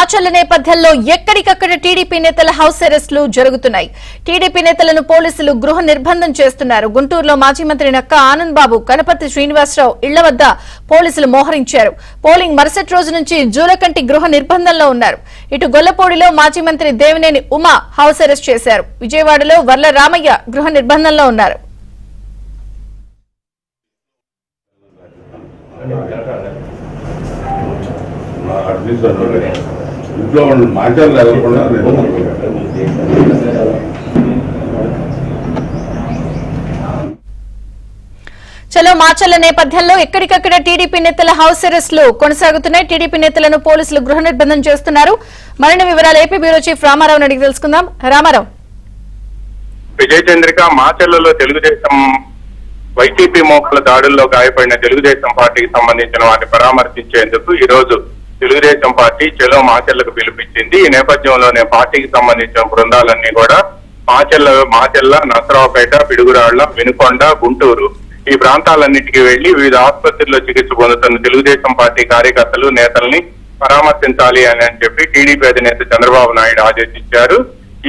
మాచర్ల నేపథ్యంలో ఎక్కడికక్కడ టీడీపీ నేతల హౌస్ అరెస్టులు జరుగుతున్నాయి. టీడీపీ నేతలను పోలీసులు గృహ నిర్బంధం చేస్తున్నారు. గుంటూరులో మాజీ మంత్రి నక్కా ఆనంద్ బాబు, కనపర్తి శ్రీనివాసరావు ఇళ్ల వద్ద పోలీసులు మోహరించారు. పోలింగ్ మరుసటి రోజు నుంచి జూలకంటి గృహ నిర్బంధంలో ఉన్నారు. ఇటు గొల్లపూడిలో మాజీ మంత్రి దేవినేని ఉమా హౌస్ అరెస్ట్ చేశారు. విజయవాడలో వర్ల రామయ్య గృహ నిర్బంధంలో ఉన్నారు. చలో మాచర్ల నేపథ్యంలో ఎక్కడికక్కడ టీడీపీ నేతల హౌస్ అరెస్టులు కొనసాగుతున్నాయి. టీడీపీ నేతలను పోలీసులు గృహ నిర్బంధం చేస్తున్నారు. మరిన్ని వివరాలు ఏపీ బ్యూరో చీఫ్ రామారావు అడిగి తెలుసుకుందాం. రామారావు. విజయ చంద్రిక, మాచర్లలో తెలుగుదేశం వైసీపీ మోకల దాడుల్లో గాయపడిన తెలుగుదేశం పార్టీకి సంబంధించిన వారిని పరామర్శించేందుకు ఈ రోజు తెలుగుదేశం పార్టీ చలో మాచర్లకు పిలుపించింది. ఈ నేపథ్యంలోనే పార్టీకి సంబంధించిన బృందాలన్నీ కూడా మాచర్ల, నసరావుపేట, పిడుగురాళ్ల, వినుకొండ, గుంటూరు ఈ ప్రాంతాలన్నింటికి వెళ్లి వివిధ ఆసుపత్రుల్లో చికిత్స పొందుతున్న తెలుగుదేశం పార్టీ కార్యకర్తలు, నేతల్ని పరామర్శించాలి అని చెప్పి టీడీపీ అధినేత చంద్రబాబు నాయుడు ఆదేశించారు.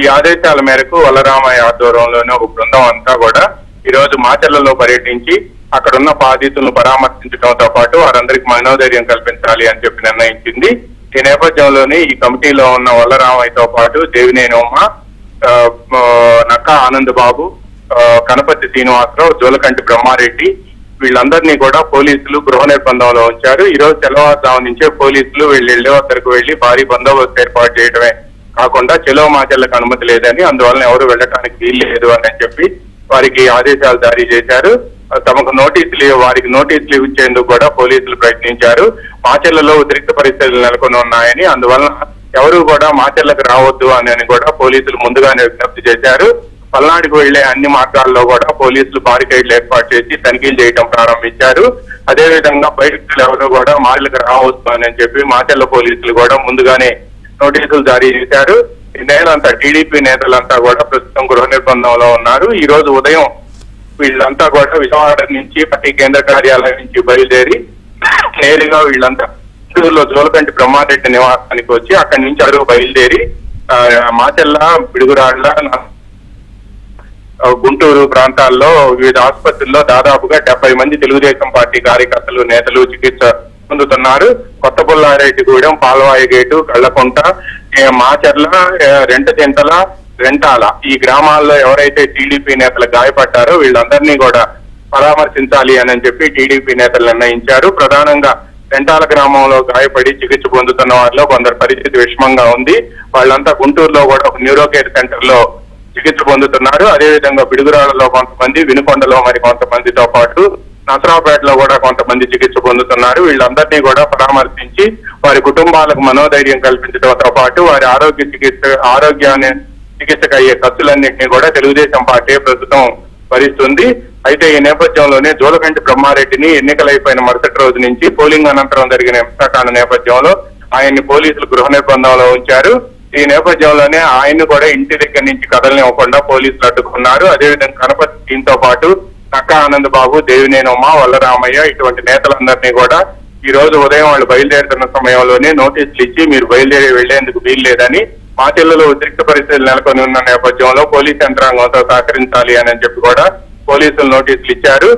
ఈ ఆదేశాల మేరకు వల్లరామయ్య ఆధ్వర్యంలోనే ఒక బృందం అంతా కూడా ఈ రోజు మాచర్లలో పర్యటించి అక్కడున్న బాధితులను పరామర్శించడంతో పాటు వారందరికీ మనోధైర్యం కల్పించాలి అని చెప్పి నిర్ణయించింది. ఈ నేపథ్యంలోనే ఈ కమిటీలో ఉన్న వల్లరామయ్యతో పాటు దేవినేని ఉమ్మ, నక్కా ఆనంద్ బాబు, కనపర్తి శ్రీనివాసరావు, జూలకంటి బ్రహ్మారెడ్డి వీళ్ళందరినీ కూడా పోలీసులు గృహ నిర్బంధంలో ఉంచారు. ఈ రోజు తెల్లవారుజాము నుంచే పోలీసులు ఇళ్ల వద్దకు వెళ్లి భారీ బందోబస్తు ఏర్పాటు చేయడమే కాకుండా చెలో మాచర్లకు అనుమతి లేదని, అందువలన ఎవరు వెళ్ళటానికి వీల్లేదు అని చెప్పి వారికి ఆదేశాలు జారీ చేశారు. వారికి నోటీసులు ఇచ్చేందుకు కూడా పోలీసులు ప్రయత్నించారు. మాచర్లలో ఉద్రిక్త పరిస్థితులు నెలకొని ఉన్నాయని, అందువలన ఎవరు కూడా మాచర్లకు రావద్దు అని కూడా పోలీసులు ముందుగానే విజ్ఞప్తి చేశారు. పల్నాడుకు వెళ్లే అన్ని మార్గాల్లో కూడా పోలీసులు బారికేడ్లు ఏర్పాటు చేసి తనిఖీలు చేయడం ప్రారంభించారు. అదేవిధంగా బయటకు ఎవరు కూడా మాచర్లకు రావద్దు అని చెప్పి మాచర్ల పోలీసులు కూడా ముందుగానే నోటీసులు జారీ చేశారు. ఈ నేలంతా టీడీపీ నేతలంతా కూడా ప్రస్తుతం గృహ నిర్బంధంలో ఉన్నారు. ఈ రోజు ఉదయం వీళ్ళంతా కూడా విజయవాడ నుంచి పార్టీ కేంద్ర కార్యాలయం నుంచి బయలుదేరి నేరుగా వీళ్ళంతా గుంటూరులో జూలకంటి బ్రహ్మారెడ్డి నివాసానికి వచ్చి అక్కడి నుంచి అడుగు బయలుదేరి మాచర్ల, పిడుగురాళ్ల, గుంటూరు ప్రాంతాల్లో వివిధ ఆసుపత్రుల్లో దాదాపుగా 70 మంది తెలుగుదేశం పార్టీ కార్యకర్తలు, నేతలు చికిత్స పొందుతున్నారు. కొత్త పుల్లారెడ్డిగూడెం, పాల్వాయి గేటు, కళ్లకుంట, మాచర్ల, రెంటచింతల, రెంటాల ఈ గ్రామాల్లో ఎవరైతే టీడీపీ నేతలు గాయపడ్డారో వీళ్ళందరినీ కూడా పరామర్శించాలి అని చెప్పి టీడీపీ నేతలు నిర్ణయించారు. ప్రధానంగా రెంటాల గ్రామంలో గాయపడి చికిత్స పొందుతున్న వారిలో కొందరు పరిస్థితి విషమంగా ఉంది. వాళ్ళంతా గుంటూరులో కూడా ఒక న్యూరో కేర్ సెంటర్ లో చికిత్స పొందుతున్నారు. అదేవిధంగా పిడుగురాళ్లలో కొంతమంది, వినుకొండలో మరి కొంతమందితో పాటు నసరావుపేటలో కూడా కొంతమంది చికిత్స పొందుతున్నారు. వీళ్ళందరినీ కూడా పరామర్శించి వారి కుటుంబాలకు మనోధైర్యం కల్పించడంతో పాటు వారి ఆరోగ్యాన్ని చికిత్సకు అయ్యే ఖర్చులన్నింటినీ కూడా తెలుగుదేశం పార్టీ ప్రస్తుతం భరిస్తుంది. అయితే ఈ నేపథ్యంలోనే జూలకంటి బ్రహ్మారెడ్డిని ఎన్నికలైపోయిన మరుసటి రోజు నుంచి పోలింగ్ అనంతరం జరిగిన హింసాకాండ నేపథ్యంలో ఆయన్ని పోలీసులు గృహ నిర్బంధంలో ఉంచారు. ఈ నేపథ్యంలోనే ఆయన్ని కూడా ఇంటి దగ్గర నుంచి కదలనివ్వకుండా పోలీసులు అడ్డుకున్నారు. అదేవిధంగా కనపర్తి టీంతో పాటు నక్కా ఆనంద్ బాబు, దేవినేని ఉమ్మ, వల్లరామయ్య ఇటువంటి నేతలందరినీ కూడా ఈ రోజు ఉదయం వాళ్ళు బయలుదేరుతున్న సమయంలోనే నోటీసులు ఇచ్చి మీరు బయలుదేరి వెళ్లేందుకు వీల్లేదని, మాచర్లలో ఉద్రిక్త పరిస్థితులు నెలకొని ఉన్న నేపథ్యంలో పోలీస్ యంత్రాంగంతో సహకరించాలి అని చెప్పి కూడా పోలీసులు నోటీసులు ఇచ్చారు.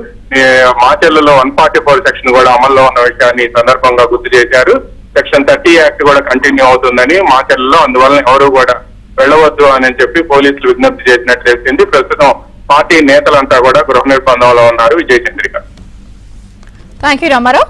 మాచర్లలో 144 సెక్షన్ కూడా అమల్లో ఉన్న విషయాన్ని ఈ సందర్భంగా గుర్తు చేశారు. సెక్షన్ 30 యాక్ట్ కూడా కంటిన్యూ అవుతుందని మాచర్లలో, అందువలన ఎవరు కూడా వెళ్ళవద్దు అని చెప్పి పోలీసులు విజ్ఞప్తి చేసినట్టు తెలిసింది. ప్రస్తుతం పార్టీ నేతలంతా కూడా గృహ నిర్బంధంలో ఉన్నారు. విజయ చంద్రిక. థాంక్యూ రామారావు.